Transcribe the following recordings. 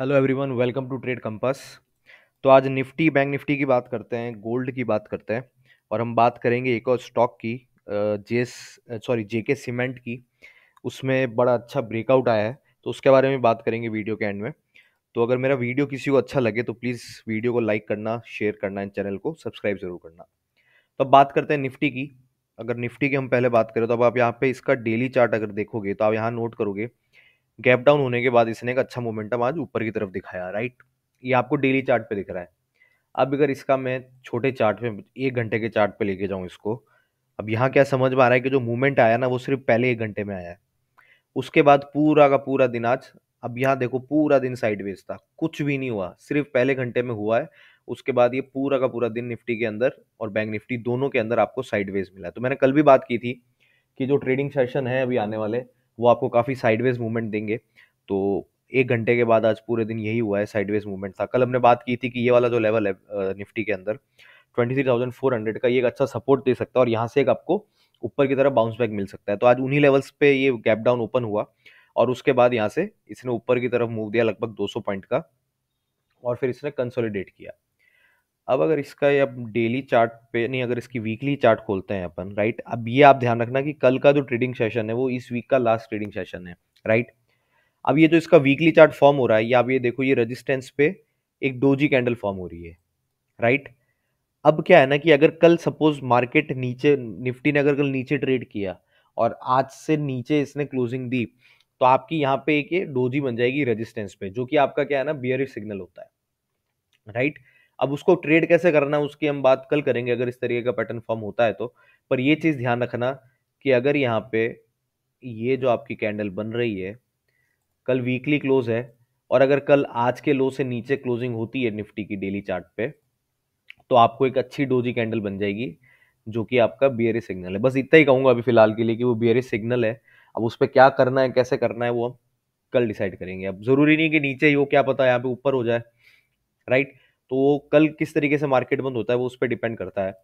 Hello everyone, welcome to trade compass. तो आज Nifty bank Nifty की बात करते हैं, गोल्ड की बात करते हैं और हम बात करेंगे एक और स्टॉक की, जेएस सॉरी जेके सीमेंट की। उसमें बड़ा अच्छा ब्रेकआउट आया है, तो उसके बारे में बात करेंगे वीडियो के एंड में। तो अगर मेरा वीडियो किसी को अच्छा लगे तो प्लीज़ वीडियो को लाइक करना, शेयर करना, एंड चैनल को सब्सक्राइब जरूर करना। तो अब बात करते हैं निफ्टी की। अगर निफ्टी की हम पहले बात करें तो अब आप यहाँ पे इसका डेली चार्ट अगर देखोगे तो आप यहाँ नोट करोगे, गैप डाउन होने के बाद इसने एक अच्छा मोमेंटम आज ऊपर की तरफ दिखाया, राइट। ये आपको डेली चार्ट पे दिख रहा है। अब अगर इसका मैं छोटे चार्ट पे, 1 घंटे के चार्ट पे लेके जाऊं इसको, अब यहाँ क्या समझ में आ रहा है कि जो मूवमेंट आया ना वो सिर्फ पहले 1 घंटे में आया है। उसके बाद पूरा का पूरा दिन आज, अब यहाँ देखो पूरा दिन साइडवेज था, कुछ भी नहीं हुआ, सिर्फ पहले घंटे में हुआ है। उसके बाद ये पूरा का पूरा दिन निफ्टी के अंदर और बैंक निफ्टी दोनों के अंदर आपको साइडवेज मिला है। तो मैंने कल भी बात की थी कि जो ट्रेडिंग सेशन है अभी आने वाले, वो आपको काफ़ी साइडवेज मूवमेंट देंगे। तो 1 घंटे के बाद आज पूरे दिन यही हुआ है, साइडवेज मूवमेंट था। कल हमने बात की थी कि ये वाला जो लेवल है निफ्टी के अंदर 23,400 का, ये एक अच्छा सपोर्ट दे सकता है और यहाँ से एक आपको ऊपर की तरफ बाउंस बैक मिल सकता है। तो आज उन्हीं लेवल्स पे ये गैप डाउन ओपन हुआ और उसके बाद यहाँ से इसने ऊपर की तरफ मूव दिया लगभग 200 पॉइंट का, और फिर इसने कंसोलिडेट किया। अब अगर इसका ये अब डेली चार्ट पे नहीं, अगर इसकी वीकली चार्ट खोलते हैं अपन, राइट। अब ये आप ध्यान रखना कि कल का जो ट्रेडिंग सेशन है वो इस वीक का लास्ट ट्रेडिंग सेशन है, राइट। अब ये जो इसका वीकली चार्ट फॉर्म हो रहा है, ये आप ये देखो, ये रेजिस्टेंस पे एक डोजी कैंडल फॉर्म हो रही है, राइट। अब क्या है ना कि अगर कल सपोज मार्केट नीचे, निफ्टी ने अगर कल नीचे ट्रेड किया और आज से नीचे इसने क्लोजिंग दी, तो आपकी यहाँ पे एक ये डोजी बन जाएगी रेजिस्टेंस पे, जो कि आपका क्या है ना, बियरिश सिग्नल होता है, राइट। अब उसको ट्रेड कैसे करना है उसकी हम बात कल करेंगे, अगर इस तरीके का पैटर्न फॉर्म होता है तो। पर ये चीज ध्यान रखना कि अगर यहाँ पे ये जो आपकी कैंडल बन रही है, कल वीकली क्लोज है, और अगर कल आज के लो से नीचे क्लोजिंग होती है निफ्टी की डेली चार्ट पे, तो आपको एक अच्छी डोजी कैंडल बन जाएगी, जो कि आपका बियरिश सिग्नल है। बस इतना ही कहूंगा अभी फिलहाल के लिए कि वो बियरिश सिग्नल है। अब उस पर क्या करना है, कैसे करना है, वो हम कल डिसाइड करेंगे। अब जरूरी नहीं कि नीचे ही हो, क्या पता यहाँ पे ऊपर हो जाए, राइट। तो वो कल किस तरीके से मार्केट बंद होता है वो उस पर डिपेंड करता है।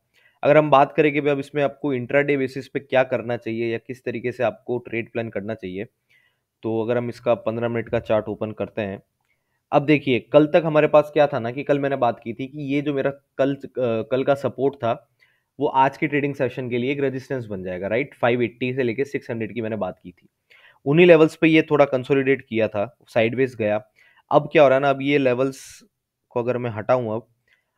अगर हम बात करें कि भाई अब इसमें आपको इंट्राडे बेसिस पे क्या करना चाहिए या किस तरीके से आपको ट्रेड प्लान करना चाहिए, तो अगर हम इसका 15 मिनट का चार्ट ओपन करते हैं। अब देखिए, कल तक हमारे पास क्या था ना, कि कल मैंने बात की थी कि ये जो मेरा कल का सपोर्ट था, वो आज की ट्रेडिंग सेशन के लिए एक रेजिस्टेंस बन जाएगा, राइट। 580 से लेके 600 की मैंने बात की थी। उन्हीं लेवल्स पे ये थोड़ा कंसोलिडेट किया था, साइडवेज गया। अब क्या हो रहा है ना, अब ये लेवल्स को अगर मैं हटाऊं,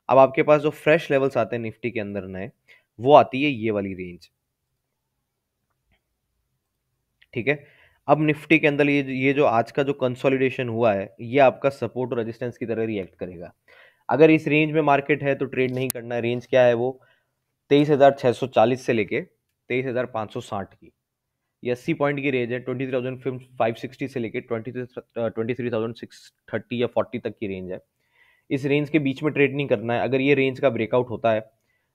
अब आपके पास जो फ्रेश लेवल्स आते हैं निफ्टी के अंदर नए, वो आती है ये वाली रेंज, ठीक है। अब निफ्टी के अंदर ये जो आज का जो कंसोलिडेशन हुआ है, ये आपका सपोर्ट और रेजिस्टेंस की तरह रिएक्ट करेगा। अगर इस रेंज में मार्केट है तो ट्रेड नहीं करना है। रेंज क्या है वो, 23,640 से लेके 23,560 की, ये 80 पॉइंट की रेंज है। 23,560 से लेके 23,630 या 40 तक की रेंज है। इस रेंज के बीच में ट्रेड नहीं करना है। अगर ये रेंज का ब्रेकआउट होता है,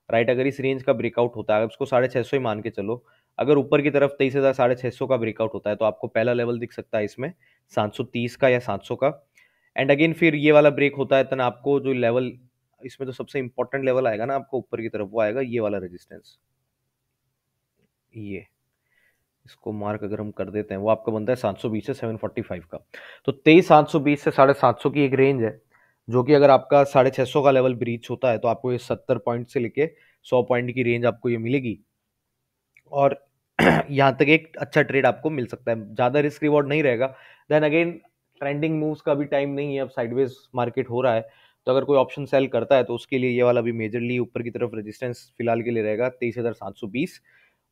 राइट, अगर इस रेंज का ब्रेकआउट होता है, उसको 650 ही मान के चलो, अगर ऊपर की तरफ 23,650 का ब्रेकआउट होता है तो आपको पहला लेवल दिख सकता है इसमें 730 का या 700 का। एंड अगेन फिर ये वाला ब्रेक होता है, तब आपको जो लेवल, इसमें तो सबसे इंपॉर्टेंट लेवल आएगा ना आपको ऊपर की तरफ, वो आएगा ये वाला रेजिस्टेंस। ये इसको मार्क अगर हम कर देते हैं, वो आपका बनता है 720 से 745 का। तो 23,720 से 750 की एक रेंज है, जो कि अगर आपका 650 का लेवल ब्रीच होता है तो आपको ये 70 पॉइंट से लेके 100 पॉइंट की रेंज आपको ये मिलेगी। और यहाँ तक एक अच्छा ट्रेड आपको मिल सकता है, ज़्यादा रिस्क रिवॉर्ड नहीं रहेगा। देन अगेन, ट्रेंडिंग मूव्स का भी टाइम नहीं है, अब साइडवेज मार्केट हो रहा है। तो अगर कोई ऑप्शन सेल करता है तो उसके लिए ये वाला भी मेजरली ऊपर की तरफ रेजिस्टेंस फिलहाल के लिए रहेगा 23,720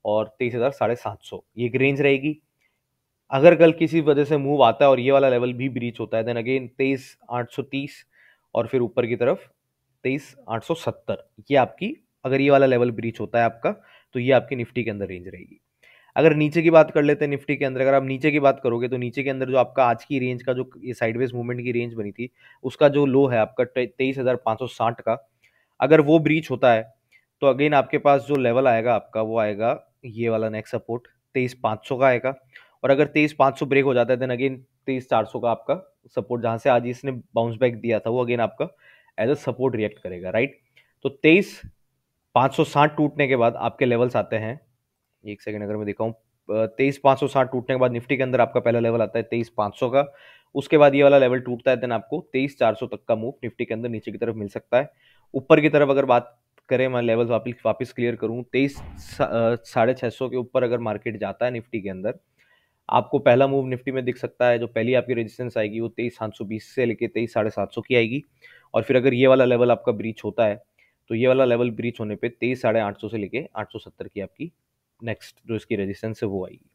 और 23,750, ये एक रेंज रहेगी। अगर कल किसी वजह से मूव आता है और ये वाला लेवल भी ब्रीच होता है, देन अगेन 23,830 और फिर ऊपर की तरफ 23,870, ये आपकी, अगर ये वाला लेवल ब्रीच होता है आपका, तो ये आपकी निफ्टी के अंदर रेंज रहेगी। अगर नीचे की बात कर लेते हैं निफ्टी के अंदर, अगर आप नीचे की बात करोगे तो नीचे के अंदर जो आपका आज की रेंज का जो ये साइडवेज मूवमेंट की रेंज बनी थी, उसका जो लो है आपका 23,560 का, अगर वो ब्रीच होता है तो अगेन आपके पास जो लेवल आएगा आपका, वो आएगा ये वाला नेक्स्ट सपोर्ट 23,500 का आएगा। और अगर 23,500 ब्रेक हो जाता है, देन अगेन 23,400 का आपका सपोर्ट, जहां से आज इसने बाउंस बैक दिया था, वो अगेन आपका एज अ सपोर्ट रिएक्ट करेगा, राइट। तो 23,560 टूटने के बाद आपके लेवल्स आते हैं, एक सेकंड अगर मैं दिखाऊं, 23,560 टूटने के बाद निफ्टी के अंदर आपका पहला लेवल आता है 23,500 का, उसके बाद ये वाला लेवल टूटता है, देन आपको 23,400 तक का मूव निफ्टी के अंदर नीचे की तरफ मिल सकता है। ऊपर की तरफ अगर बात करें, मैं लेवल वापस क्लियर करूँ, 23,650 के ऊपर अगर मार्केट जाता है निफ्टी के अंदर, आपको पहला मूव निफ्टी में दिख सकता है। जो पहली आपकी रेजिस्टेंस आएगी वो 23,720 से लेके 23,750 की आएगी। और फिर अगर ये वाला लेवल आपका ब्रीच होता है, तो ये वाला लेवल ब्रीच होने पे 23,850 से लेके 870 की आपकी नेक्स्ट जो इसकी रेजिस्टेंस है वो आएगी।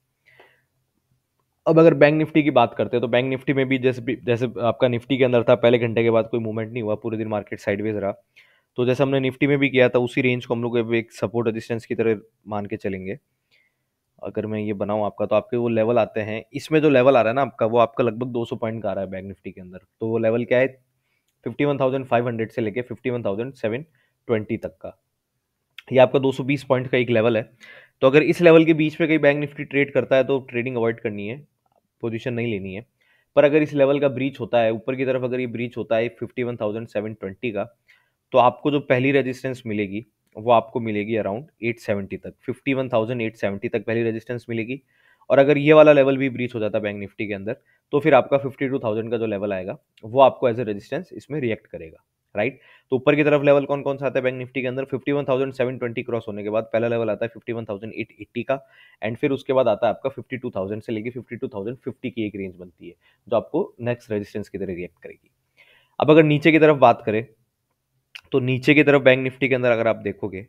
अब अगर बैंक निफ्टी की बात करते हैं, तो बैंक निफ्टी में भी जैसे जैसे आपका निफ्टी के अंदर था, पहले घंटे के बाद कोई मूवमेंट नहीं हुआ, पूरे दिन मार्केट साइडवेज रहा। तो जैसे हमने निफ्टी में भी किया था, उसी रेंज को हम लोग एक सपोर्ट रेजिस्टेंस की तरह मान के चलेंगे। अगर मैं ये बनाऊं आपका, तो आपके वो लेवल आते हैं, इसमें जो लेवल आ रहा है ना आपका, वो आपका लगभग 200 पॉइंट का आ रहा है बैंक निफ्टी के अंदर। तो वो लेवल क्या है, 51,500 से लेके 51,720 तक का, ये आपका 220 पॉइंट का एक लेवल है। तो अगर इस लेवल के बीच में कहीं बैंक निफ्टी ट्रेड करता है, तो ट्रेडिंग अवॉइड करनी है, पोजीशन नहीं लेनी है। पर अगर इस लेवल का ब्रीच होता है ऊपर की तरफ, अगर ये ब्रीच होता है 51,720 का, तो आपको जो पहली रेजिस्टेंस मिलेगी वो आपको मिलेगी अराउंड 870 तक, 51,870 तक पहली रेजिस्टेंस मिलेगी। और अगर ये वाला लेवल भी ब्रीच हो जाता है बैंक निफ्टी के अंदर, तो फिर आपका 52,000 का जो लेवल आएगा वो आपको एज ए रेजिस्टेंस इसमें रिएक्ट करेगा, राइट। तो ऊपर की तरफ लेवल कौन कौन सा आता है बैंक निफ्टी के अंदर, 51,720 क्रॉस होने के बाद पहला लेवल आता है 51,880 का। एंड फिर उसके बाद आता है आपका 52,000 से लेके 52,050 की एक रेंज बनती है, जो आपको नेक्स्ट रेजिस्टेंस की तरह रिएक्ट करेगी। अब अगर नीचे की तरफ बात करें, तो नीचे की तरफ बैंक निफ्टी के अंदर अगर आप देखोगे,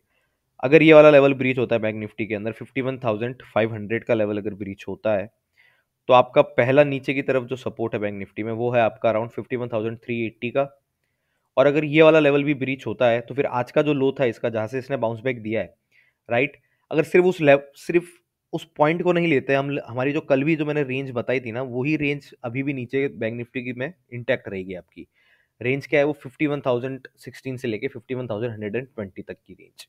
अगर ये वाला लेवल ब्रीच होता है बैंक निफ्टी के अंदर, 51,500 का लेवल अगर ब्रीच होता है, तो आपका पहला नीचे की तरफ जो सपोर्ट है बैंक निफ्टी में, वो है आपका अराउंड 51,380 का। और अगर ये वाला लेवल भी ब्रीच होता है, तो फिर आज का जो लो था इसका, जहां से इसने बाउंस बैक दिया है, राइट, अगर सिर्फ उस पॉइंट को नहीं लेते हम, हमारी जो कल भी जो मैंने रेंज बताई थी ना, वही रेंज अभी भी नीचे बैंक निफ्टी की में इंटैक्ट रहेगी आपकी। रेंज क्या है वो, 51,016 से लेके 51,120 तक की रेंज,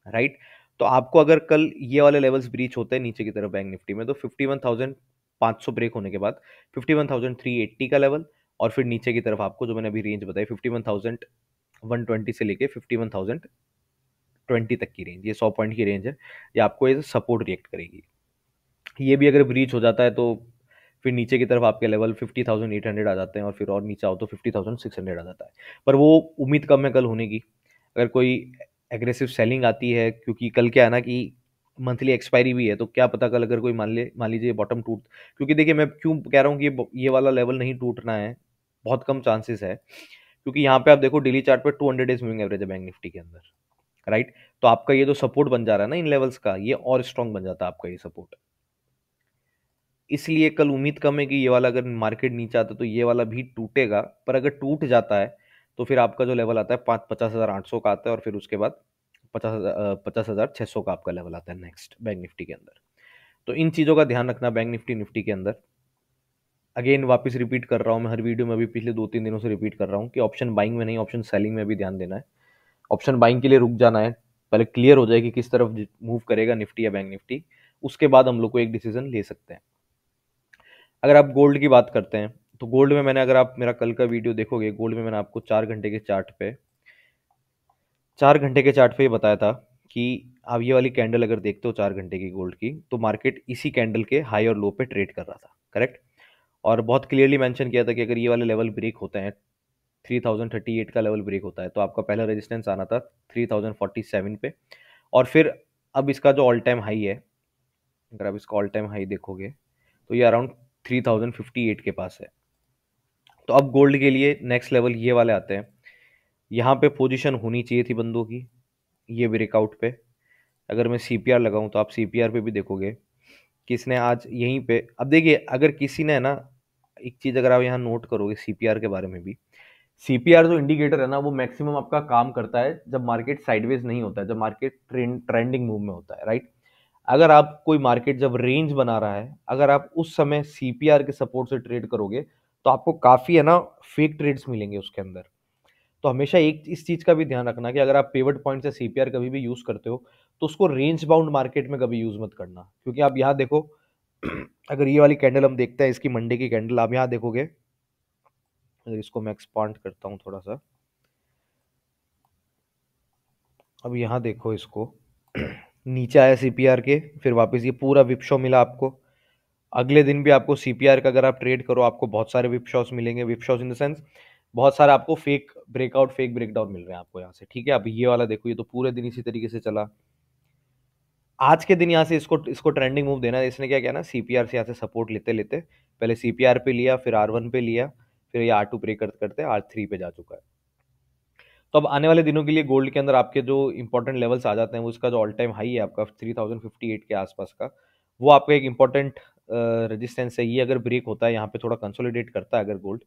राइट। तो आपको अगर कल ये वाले लेवल्स ब्रीच होते हैं नीचे की तरफ बैंक निफ्टी में, तो 51,500 ब्रेक होने के बाद 51,380 का लेवल, और फिर नीचे की तरफ आपको जो मैंने अभी रेंज बताई 51,120 से लेके 51,020 तक की रेंज, ये 100 पॉइंट की रेंज है, ये आपको ये सपोर्ट रिएक्ट करेगी। ये भी अगर ब्रीच हो जाता है, तो फिर नीचे की तरफ आपके लेवल 50,800 आ जाते हैं, और फिर और नीचे आओ तो 50,600 आ जाता है। पर वो उम्मीद कम है कल होने की। अगर कोई एग्रेसिव सेलिंग आती है, क्योंकि कल क्या है ना कि मंथली एक्सपायरी भी है, तो क्या पता कल अगर कोई मान लीजिए बॉटम टूट, क्योंकि देखिए मैं क्यों कह रहा हूँ कि ये वाला लेवल नहीं टूटना है, बहुत कम चांसेस है, क्योंकि यहाँ पे आप देखो डेली चार्ट पे 200 डेज मूविंग एवरेज है बैंक निफ्टी के अंदर, राइट। तो आपका ये जो सपोर्ट बन जा रहा है ना इन लेवल्स का, ये और स्ट्रॉन्ग बन जाता है आपका ये सपोर्ट। इसलिए कल उम्मीद कम है कि ये वाला अगर मार्केट नीचे आता है तो ये वाला भी टूटेगा। पर अगर टूट जाता है, तो फिर आपका जो लेवल आता है 50,800 का आता है, और फिर उसके बाद 50,600 का आपका लेवल आता है नेक्स्ट बैंक निफ्टी के अंदर। तो इन चीज़ों का ध्यान रखना बैंक निफ्टी के अंदर। अगेन वापस रिपीट कर रहा हूँ मैं हर वीडियो में, अभी पिछले 2-3 दिनों से रिपीट कर रहा हूँ कि ऑप्शन बाइंग में नहीं, ऑप्शन सेलिंग में भी ध्यान देना है। ऑप्शन बाइंग के लिए रुक जाना है, पहले क्लियर हो जाए कि किस तरफ मूव करेगा निफ्टी या बैंक निफ्टी, उसके बाद हम लोग को एक डिसीजन ले सकते हैं। अगर आप गोल्ड की बात करते हैं, तो गोल्ड में मैंने, अगर आप मेरा कल का वीडियो देखोगे, गोल्ड में मैंने आपको 4 घंटे के चार्ट पे ये बताया था कि आप ये वाली कैंडल अगर देखते हो 4 घंटे की गोल्ड की, तो मार्केट इसी कैंडल के हाई और लो पे ट्रेड कर रहा था, करेक्ट। और बहुत क्लियरली मेंशन किया था कि अगर ये वाले लेवल ब्रेक होते हैं, 3038 का लेवल ब्रेक होता है, तो आपका पहला रेजिस्टेंस आना था 3047 पे। और फिर अब इसका जो ऑल टाइम हाई है, अगर आप इसका ऑल टाइम हाई देखोगे, तो ये अराउंड 3058 के पास है। तो अब गोल्ड के लिए नेक्स्ट लेवल ये वाले आते हैं, यहाँ पे पोजीशन होनी चाहिए थी बंदों की ये ब्रेकआउट पे। अगर मैं सीपीआर लगाऊं, तो आप सीपीआर पे भी देखोगे कि इसने आज यहीं पे, अब देखिए अगर किसी ने ना, एक चीज़ अगर आप यहाँ नोट करोगे सीपीआर के बारे में भी, सीपीआर जो इंडिकेटर है ना, वो मैक्सिमम आपका काम करता है जब मार्केट साइडवेज नहीं होता है, जब मार्केट ट्रेंडिंग मूव में होता है, राइट। अगर आप कोई मार्केट जब रेंज बना रहा है, अगर आप उस समय सीपीआर के सपोर्ट से ट्रेड करोगे, तो आपको काफ़ी है ना फेक ट्रेड्स मिलेंगे उसके अंदर। तो हमेशा एक इस चीज़ का भी ध्यान रखना कि अगर आप पिवट पॉइंट से सीपीआर कभी भी यूज़ करते हो, तो उसको रेंज बाउंड मार्केट में कभी यूज़ मत करना, क्योंकि आप यहाँ देखो अगर ये वाली कैंडल हम देखते हैं, इसकी मंडे की कैंडल आप यहाँ देखोगे, अगर इसको मैं एक्सपांड करता हूँ थोड़ा सा, अब यहाँ देखो इसको नीचे आया सीपीआर के, फिर वापस ये पूरा विप शो मिला आपको, अगले दिन भी आपको सीपीआर का अगर आप ट्रेड करो, आपको बहुत सारे विप शॉट्स मिलेंगे। Whip shots in the sense बहुत सारे आपको फेक ब्रेकआउट, फेक ब्रेकडाउन मिल रहे हैं आपको यहाँ से, ठीक है। अब ये वाला देखो, ये तो पूरे दिन इसी तरीके से चला। आज के दिन यहाँ से इसको इसको ट्रेंडिंग मूव देना है। इसने क्या किया ना, सीपीआर से यहाँ से सपोर्ट लेते लेते पहले सीपीआर पे लिया, फिर R1 पे लिया, फिर ये R2 ब्रेक करते करते R3 पे जा चुका है। तो अब आने वाले दिनों के लिए गोल्ड के अंदर आपके जो इंपॉर्टेंट लेवल्स आ जाते हैं, वो उसका जो ऑल टाइम हाई है आपका 3058 के आसपास का, वो आपका एक इंपॉर्टेंट रेजिस्टेंस है। ये अगर ब्रेक होता है, यहाँ पे थोड़ा कंसोलिडेट करता है अगर गोल्ड,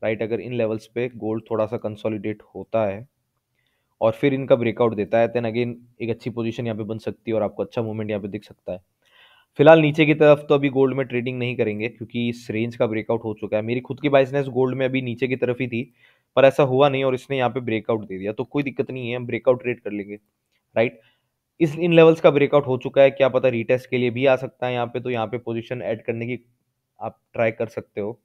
राइट, अगर इन लेवल्स पे गोल्ड थोड़ा सा कंसोलिडेट होता है और फिर इनका ब्रेकआउट देता है, देन अगेन एक अच्छी पोजीशन यहाँ पे बन सकती है और आपको अच्छा मूवमेंट यहाँ पे दिख सकता है। फिलहाल नीचे की तरफ तो अभी गोल्ड में ट्रेडिंग नहीं करेंगे, क्योंकि इस रेंज का ब्रेकआउट हो चुका है। मेरी खुद की बाइसनेस गोल्ड में अभी नीचे की तरफ ही थी, पर ऐसा हुआ नहीं और इसने यहाँ पे ब्रेकआउट दे दिया, तो कोई दिक्कत नहीं है, हम ब्रेकआउट ट्रेड कर लेंगे, राइट। इस इन लेवल्स का ब्रेकआउट हो चुका है, क्या पता रीटेस्ट के लिए भी आ सकता है यहाँ पे, तो यहाँ पे पोजीशन ऐड करने की आप ट्राई कर सकते हो,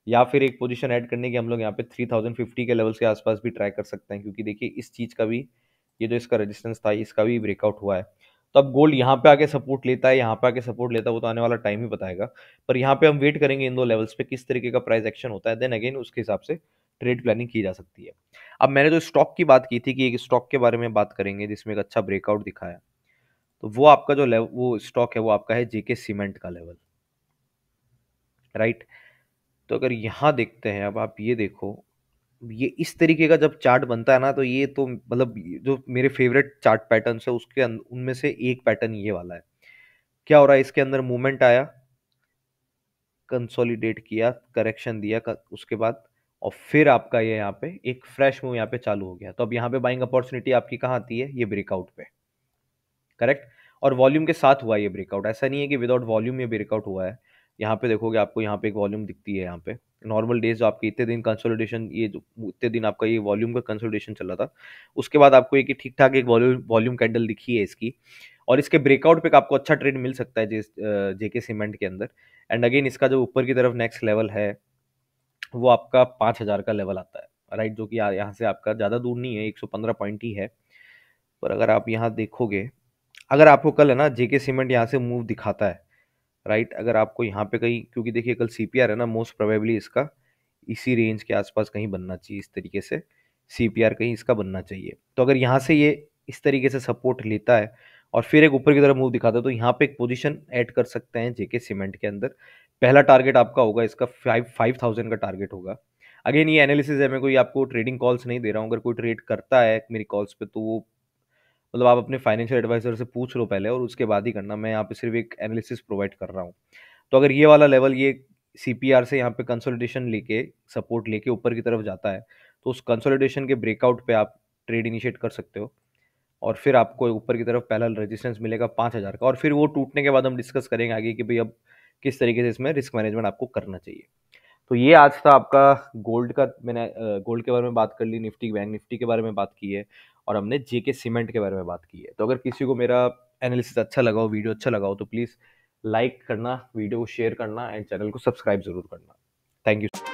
या फिर एक पोजीशन ऐड करने की हम लोग यहाँ पे 3050 के लेवल्स के आसपास भी ट्राई कर सकते हैं, क्योंकि देखिए इस चीज़ का भी, ये जो इसका रेजिस्टेंस था, इसका भी ब्रेकआउट हुआ है। तो अब गोल्ड यहाँ पे आके सपोर्ट लेता है, यहाँ पे आके सपोर्ट लेता है, वो तो आने वाला टाइम ही बताएगा। पर यहाँ पे हम वेट करेंगे इन दो लेवल्स पे किस तरीके का प्राइस एक्शन होता है, देन अगेन उसके हिसाब से ट्रेड प्लानिंग की जा सकती है। अब मैंने जो स्टॉक की बात की थी कि एक स्टॉक के बारे में बात करेंगे जिसमें एक अच्छा ब्रेकआउट दिखाया, तो वो आपका जो लेवल, वो स्टॉक है, वो आपका है जेके सीमेंट का लेवल, राइट। तो अगर यहाँ देखते हैं, अब आप ये देखो, ये इस तरीके का जब चार्ट बनता है ना, तो ये तो मतलब जो मेरे फेवरेट चार्ट पैटर्न है उसके उनमें से एक पैटर्न ये वाला है। क्या हो रहा है, इसके अंदर मूवमेंट आया, कंसोलिडेट किया, करेक्शन दिया उसके बाद, और फिर आपका ये यहाँ पे एक फ्रेश मूव यहाँ पे चालू हो गया। तो अब यहाँ पे बाइंग अपॉर्चुनिटी आपकी कहाँ आती है, ये ब्रेकआउट पे, करेक्ट। और वॉल्यूम के साथ हुआ ये ब्रेकआउट, ऐसा नहीं है कि विदाउट वॉल्यूम ये ब्रेकआउट हुआ है। यहाँ पे देखोगे आपको यहाँ पे एक वॉल्यूम दिखती है, यहाँ पे नॉर्मल डेज जो आपके इतने दिन कंसोलिडेशन, ये जो इतने दिन आपका ये वॉल्यूम का कंसोलिडेशन चल रहा था, उसके बाद आपको एक ठीक ठाक एक वॉल्यूम कैंडल दिखी है इसकी, और इसके ब्रेकआउट पे आपको अच्छा ट्रेड मिल सकता है जेके सीमेंट के अंदर। एंड अगेन इसका जो ऊपर की तरफ नेक्स्ट लेवल है, वो आपका 5000 का लेवल आता है, राइट, जो कि यहाँ से आपका ज़्यादा दूर नहीं है, 115 पॉइंट ही है। पर अगर आप यहाँ देखोगे, अगर आपको कल है ना जेके सीमेंट यहाँ से मूव दिखाता है, राइट, अगर आपको यहाँ पे कहीं, क्योंकि देखिए कल सीपीआर है ना, मोस्ट प्रोबेबली इसका इसी रेंज के आसपास कहीं बनना चाहिए, इस तरीके से सीपीआर कहीं इसका बनना चाहिए। तो अगर यहाँ से ये इस तरीके से सपोर्ट लेता है और फिर एक ऊपर की तरफ मूव दिखाता है, तो यहाँ पे एक पोजीशन ऐड कर सकते हैं जेके सीमेंट के अंदर। पहला टारगेट आपका होगा इसका 5000 का टारगेट होगा। अगेन ये एनालिसिस है, मैं कोई आपको ट्रेडिंग कॉल्स नहीं दे रहा हूँ। अगर कोई ट्रेड करता है मेरी कॉल्स पे, तो वो मतलब आप अपने फाइनेंशियल एडवाइजर से पूछ लो पहले और उसके बाद ही करना। मैं यहाँ पे सिर्फ एक एनालिसिस प्रोवाइड कर रहा हूँ। तो अगर ये वाला लेवल, ये सीपीआर से यहाँ पे कंसोलिडेशन लेके, सपोर्ट लेके ऊपर की तरफ जाता है, तो उस कंसोलिडेशन के ब्रेकआउट पे आप ट्रेड इनिशिएट कर सकते हो, और फिर आपको ऊपर की तरफ पहला रेजिस्टेंस मिलेगा 5000 का, और फिर वो टूटने के बाद हम डिस्कस करेंगे आगे कि भाई अब किस तरीके से इसमें रिस्क मैनेजमेंट आपको करना चाहिए। तो ये आज था आपका गोल्ड का, मैंने गोल्ड के बारे में बात कर ली, निफ्टी, बैंक निफ्टी के बारे में बात की है, और हमने जेके सीमेंट के बारे में बात की है। तो अगर किसी को मेरा एनालिसिस अच्छा लगा हो, वीडियो अच्छा लगा हो, तो प्लीज़ लाइक करना, वीडियो को शेयर करना, एंड चैनल को सब्सक्राइब जरूर करना। Thank you.